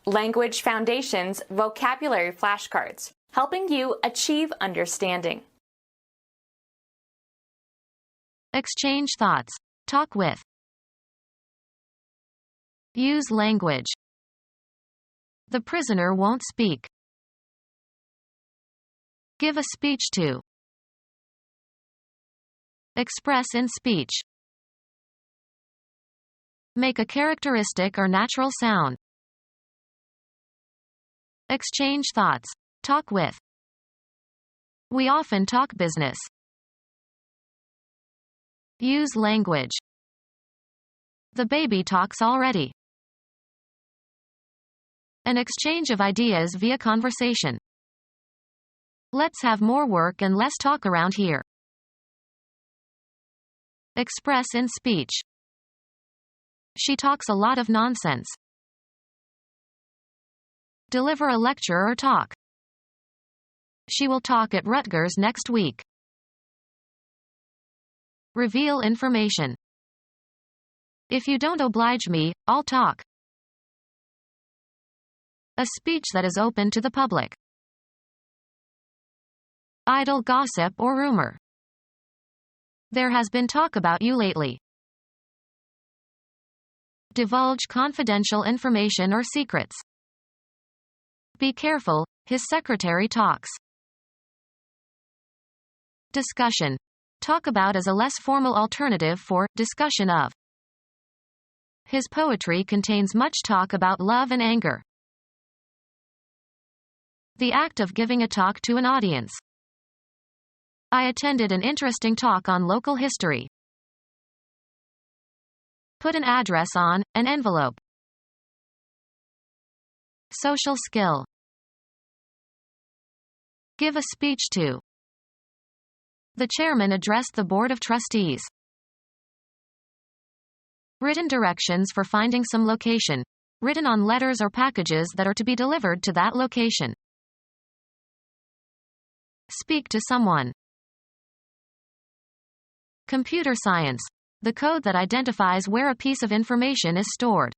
Language Foundations Vocabulary Flashcards, helping you achieve understanding. Exchange thoughts. Talk with. Use language. The prisoner won't speak. Give a speech to. Express in speech. Make a characteristic or natural sound. Exchange thoughts. Talk with. We often talk business. Use language. The baby talks already. An exchange of ideas via conversation. Let's have more work and less talk around here. Express in speech. She talks a lot of nonsense. Deliver a lecture or talk. She will talk at Rutgers next week. Reveal information. If you don't oblige me, I'll talk. A speech that is open to the public. Idle gossip or rumor. There has been talk about you lately. Divulge confidential information or secrets. Be careful, his secretary talks. Discussion. Talk about as a less formal alternative for discussion of. His poetry contains much talk about love and anger. The act of giving a talk to an audience. I attended an interesting talk on local history. Put an address on an envelope. Social skill. Give a speech to. The chairman addressed the board of trustees. Written directions for finding some location, written on letters or packages that are to be delivered to that location. Speak to someone. Computer science. The code that identifies where a piece of information is stored.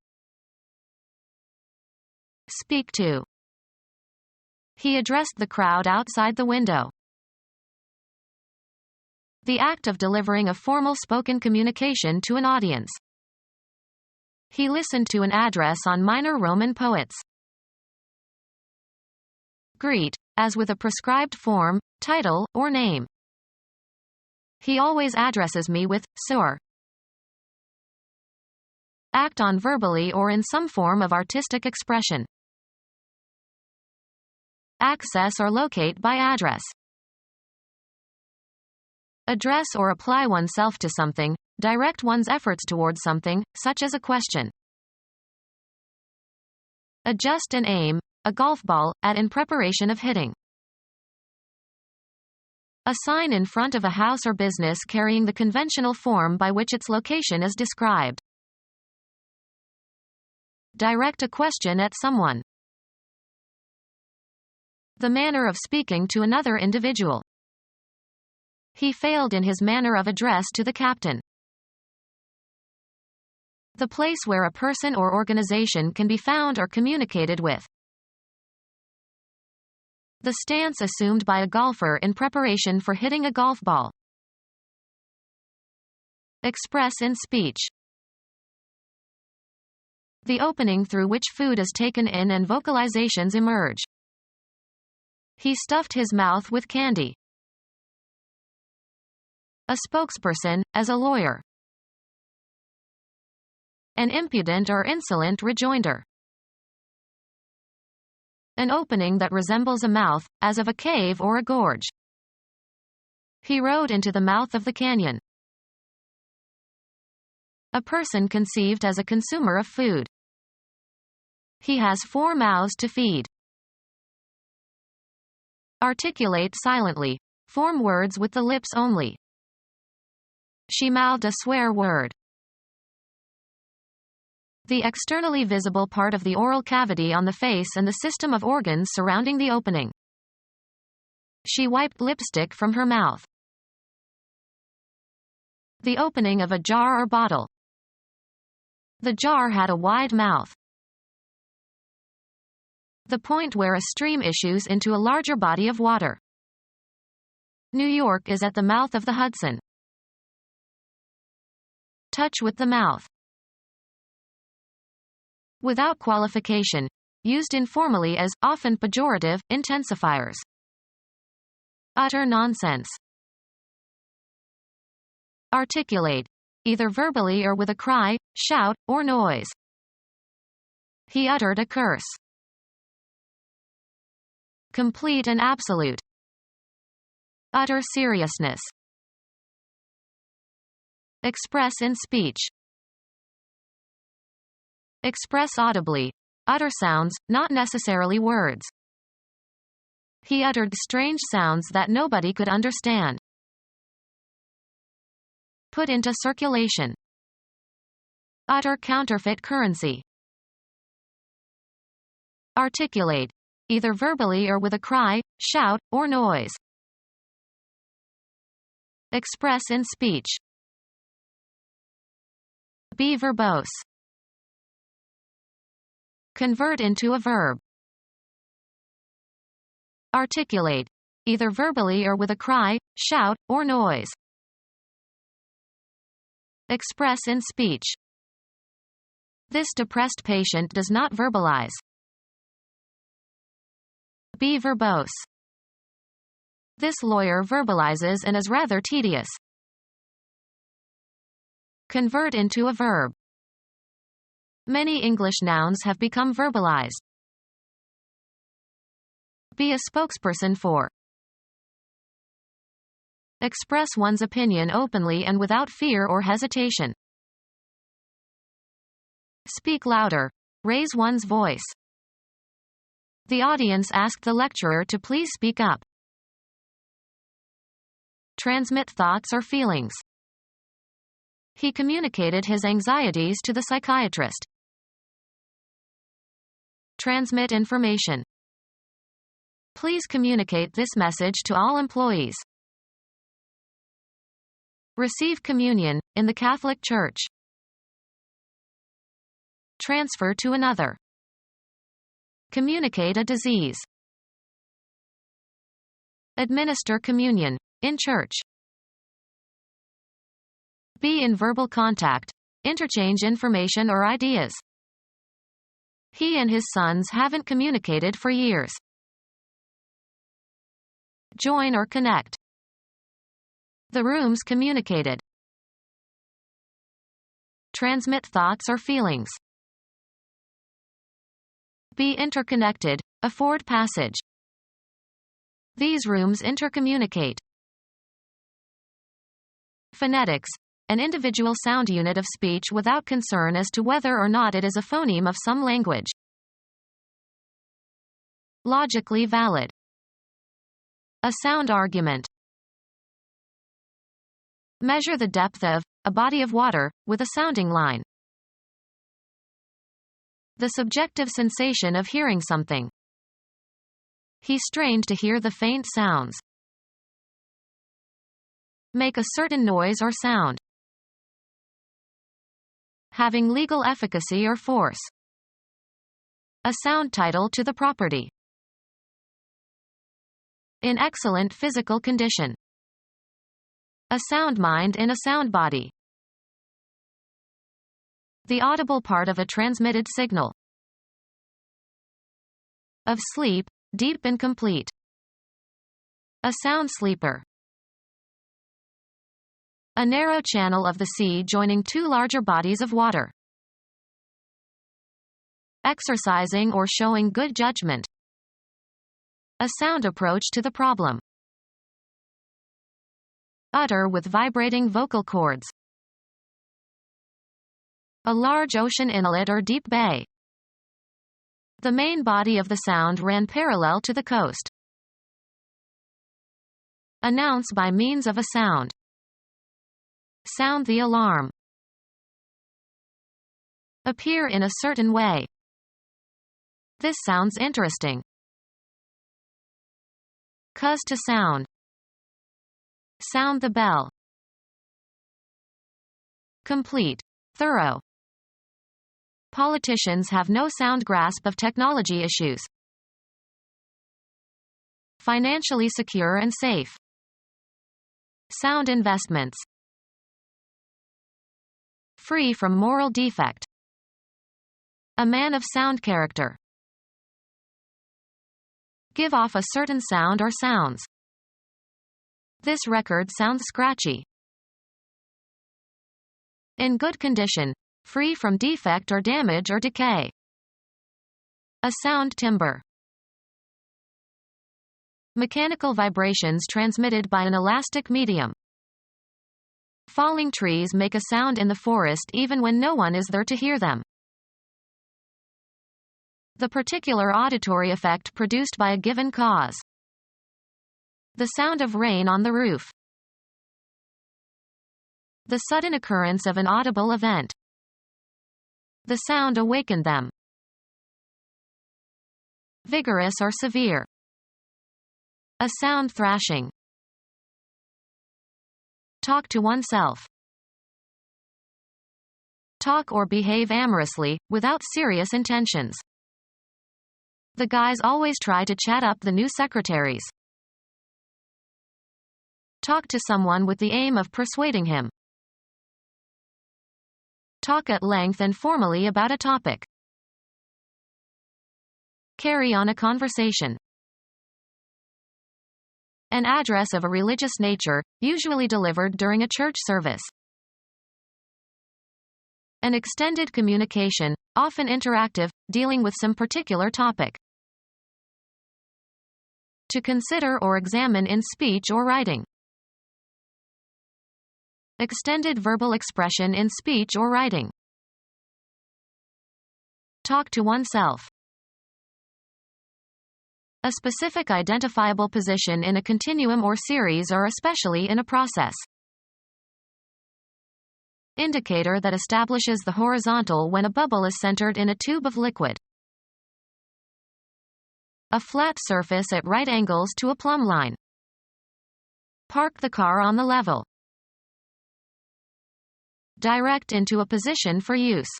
Speak to. He addressed the crowd outside the window. The act of delivering a formal spoken communication to an audience. He listened to an address on minor Roman poets. Greet, as with a prescribed form, title, or name. He always addresses me with, sir. Act on verbally or in some form of artistic expression. Access or locate by address. Address or apply oneself to something, direct one's efforts towards something, such as a question. Adjust and aim, a golf ball, at in preparation of hitting. A sign in front of a house or business carrying the conventional form by which its location is described. Direct a question at someone. The manner of speaking to another individual. He failed in his manner of address to the captain. The place where a person or organization can be found or communicated with. The stance assumed by a golfer in preparation for hitting a golf ball. Express in speech. The opening through which food is taken in and vocalizations emerge. He stuffed his mouth with candy. A spokesperson, as a lawyer. An impudent or insolent rejoinder. An opening that resembles a mouth, as of a cave or a gorge. He rode into the mouth of the canyon. A person conceived as a consumer of food. He has 4 mouths to feed. Articulate silently. Form words with the lips only. She mouthed a swear word. The externally visible part of the oral cavity on the face and the system of organs surrounding the opening. She wiped lipstick from her mouth. The opening of a jar or bottle. The jar had a wide mouth. The point where a stream issues into a larger body of water. New York is at the mouth of the Hudson. Touch with the mouth. Without qualification. Used informally as, often pejorative, intensifiers. Utter nonsense. Articulate. Either verbally or with a cry, shout, or noise. He uttered a curse. Complete and absolute. Utter seriousness. Express in speech. Express audibly. Utter sounds, not necessarily words. He uttered strange sounds that nobody could understand. Put into circulation. Utter counterfeit currency. Articulate. Either verbally or with a cry, shout, or noise. Express in speech. Be verbose. Convert into a verb. Articulate. Either verbally or with a cry, shout, or noise. Express in speech. This depressed patient does not verbalize. Be verbose. This lawyer verbalizes and is rather tedious. Convert into a verb. Many English nouns have become verbalized. Be a spokesperson for. Express one's opinion openly and without fear or hesitation. Speak louder. Raise one's voice. The audience asked the lecturer to please speak up. Transmit thoughts or feelings. He communicated his anxieties to the psychiatrist. Transmit information. Please communicate this message to all employees. Receive communion, in the Catholic Church. Transfer to another. Communicate a disease. Administer communion, in church. Be in verbal contact. Interchange information or ideas. He and his sons haven't communicated for years. Join or connect. The rooms communicated. Transmit thoughts or feelings. Be interconnected. Afford passage. These rooms intercommunicate. Phonetics. An individual sound unit of speech without concern as to whether or not it is a phoneme of some language. Logically valid. A sound argument. Measure the depth of a body of water with a sounding line. The subjective sensation of hearing something. He strained to hear the faint sounds. Make a certain noise or sound. Having legal efficacy or force. A sound title to the property. In excellent physical condition. A sound mind in a sound body. The audible part of a transmitted signal. Of sleep, deep and complete. A sound sleeper. A narrow channel of the sea joining two larger bodies of water. Exercising or showing good judgment. A sound approach to the problem. Utter with vibrating vocal cords. A large ocean inlet or deep bay. The main body of the sound ran parallel to the coast. Announce by means of a sound. Sound the alarm. Appear in a certain way. This sounds interesting. Cause to sound. Sound the bell. Complete. Thorough. Politicians have no sound grasp of technology issues. financially secure and safe. Sound investments. Free from moral defect. A man of sound character. Give off a certain sound or sounds. This record sounds scratchy. In good condition, free from defect or damage or decay. A sound timbre. Mechanical vibrations transmitted by an elastic medium. Falling trees make a sound in the forest even when no one is there to hear them. The particular auditory effect produced by a given cause. The sound of rain on the roof. The sudden occurrence of an audible event. The sound awakened them. Vigorous or severe. A sound thrashing. Talk to oneself. Talk or behave amorously, without serious intentions. The guys always try to chat up the new secretaries. Talk to someone with the aim of persuading him. Talk at length and formally about a topic. Carry on a conversation. An address of a religious nature, usually delivered during a church service. An extended communication, often interactive, dealing with some particular topic. To consider or examine in speech or writing. Extended verbal expression in speech or writing. Talk to oneself. A specific identifiable position in a continuum or series or especially in a process. Indicator that establishes the horizontal when a bubble is centered in a tube of liquid. A flat surface at right angles to a plumb line. Park the car on the level. Direct into a position for use.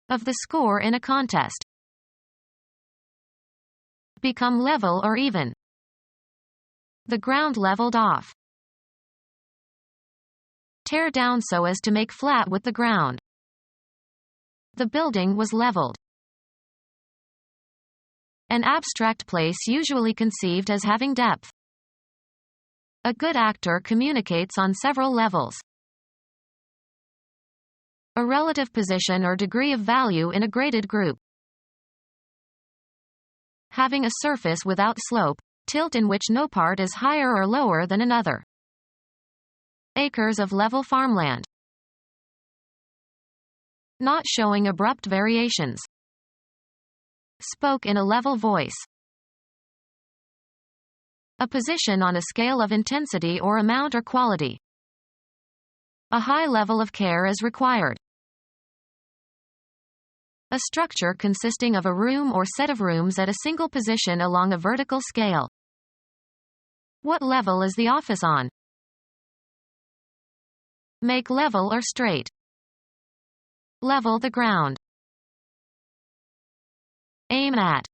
Of the score in a contest. Become level or even. The ground leveled off. Tear down so as to make flat with the ground. The building was leveled. An abstract place usually conceived as having depth. A good actor communicates on several levels. A relative position or degree of value in a graded group. Having a surface without slope, tilt in which no part is higher or lower than another. Acres of level farmland. Not showing abrupt variations. Spoke in a level voice. A position on a scale of intensity or amount or quality. A high level of care is required. A structure consisting of a room or set of rooms at a single position along a vertical scale. What level is the office on? Make level or straight. Level the ground. Aim at.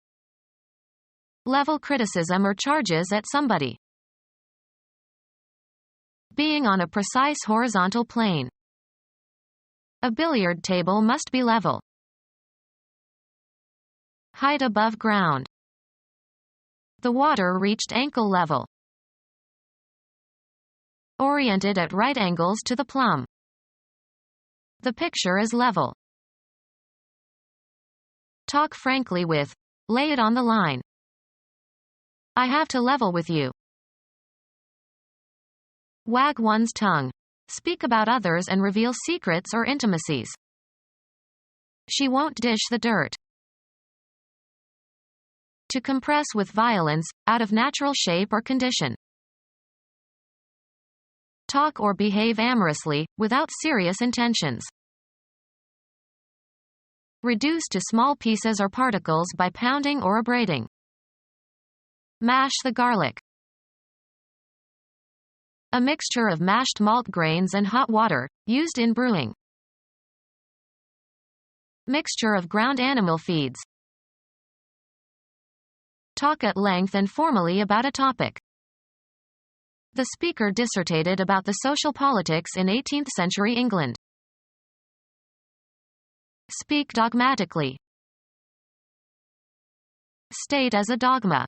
Level criticism or charges at somebody. Being on a precise horizontal plane. A billiard table must be level. Height above ground. The water reached ankle level. Oriented at right angles to the plumb. The picture is level. Talk frankly with. Lay it on the line. I have to level with you. Wag one's tongue. Speak about others and reveal secrets or intimacies. She won't dish the dirt. To compress with violence, out of natural shape or condition. Talk or behave amorously, without serious intentions. Reduce to small pieces or particles by pounding or abrading. Mash the garlic. A mixture of mashed malt grains and hot water, used in brewing. Mixture of ground animal feeds. Talk at length and formally about a topic. The speaker dissertated about the social politics in 18th century England. Speak dogmatically. State as a dogma.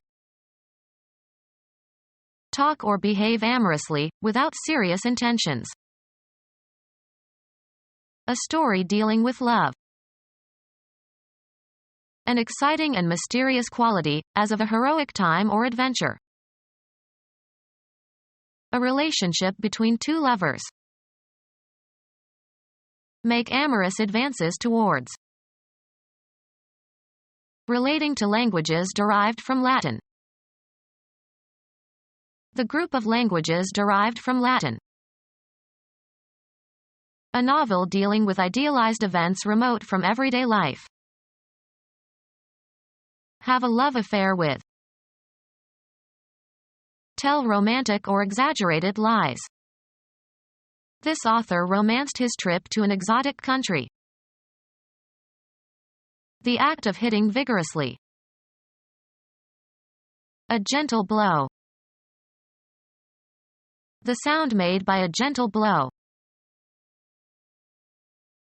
Talk or behave amorously, without serious intentions. A story dealing with love. An exciting and mysterious quality, as of a heroic time or adventure. A relationship between two lovers. Make amorous advances towards. Relating to languages derived from Latin. The group of languages derived from Latin. A novel dealing with idealized events remote from everyday life. Have a love affair with. Tell romantic or exaggerated lies. This author romanced his trip to an exotic country. The act of hitting vigorously. A gentle blow. The sound made by a gentle blow.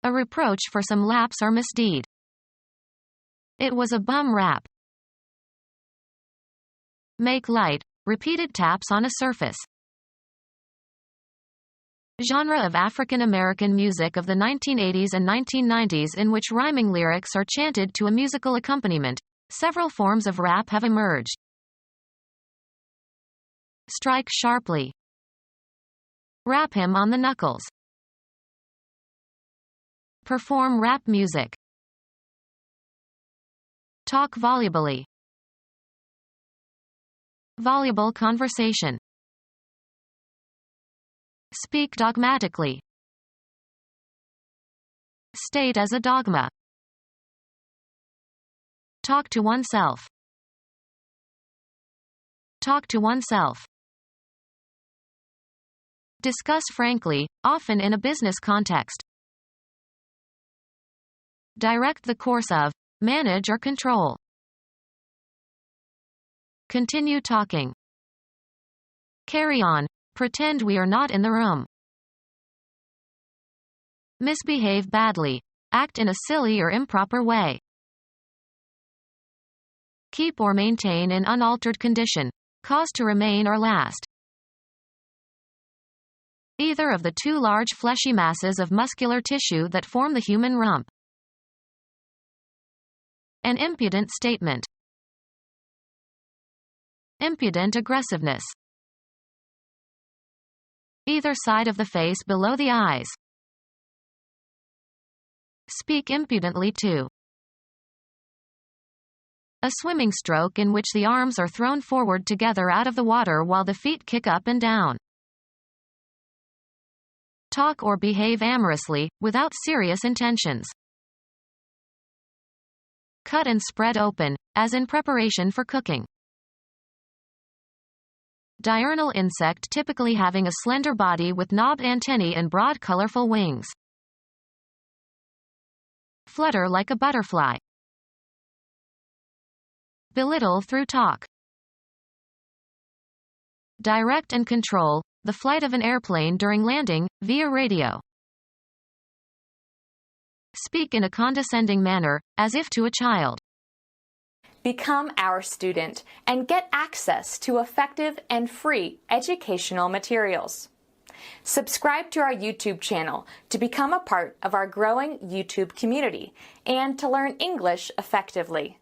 A reproach for some lapse or misdeed. It was a bum rap. Make light, repeated taps on a surface. Genre of African American music of the 1980s and 1990s in which rhyming lyrics are chanted to a musical accompaniment. Several forms of rap have emerged. Strike sharply. Rap him on the knuckles. Perform rap music. Talk volubly. Voluble conversation. Speak dogmatically. State as a dogma. Talk to oneself. Talk to oneself. Discuss frankly, often in a business context. Direct the course of. Manage or control. Continue talking. Carry on. Pretend we are not in the room. Misbehave badly. Act in a silly or improper way. Keep or maintain in unaltered condition. Cause to remain or last. Either of the two large fleshy masses of muscular tissue that form the human rump. An impudent statement. Impudent aggressiveness. Either side of the face below the eyes. Speak impudently to. A swimming stroke in which the arms are thrown forward together out of the water while the feet kick up and down. Talk or behave amorously, without serious intentions. Cut and spread open, as in preparation for cooking. Diurnal insect typically having a slender body with knobbed antennae and broad colorful wings. Flutter like a butterfly. Belittle through talk. Direct and control the flight of an airplane during landing, via radio. Speak in a condescending manner, as if to a child. Become our student and get access to effective and free educational materials. Subscribe to our YouTube channel to become a part of our growing YouTube community and to learn English effectively.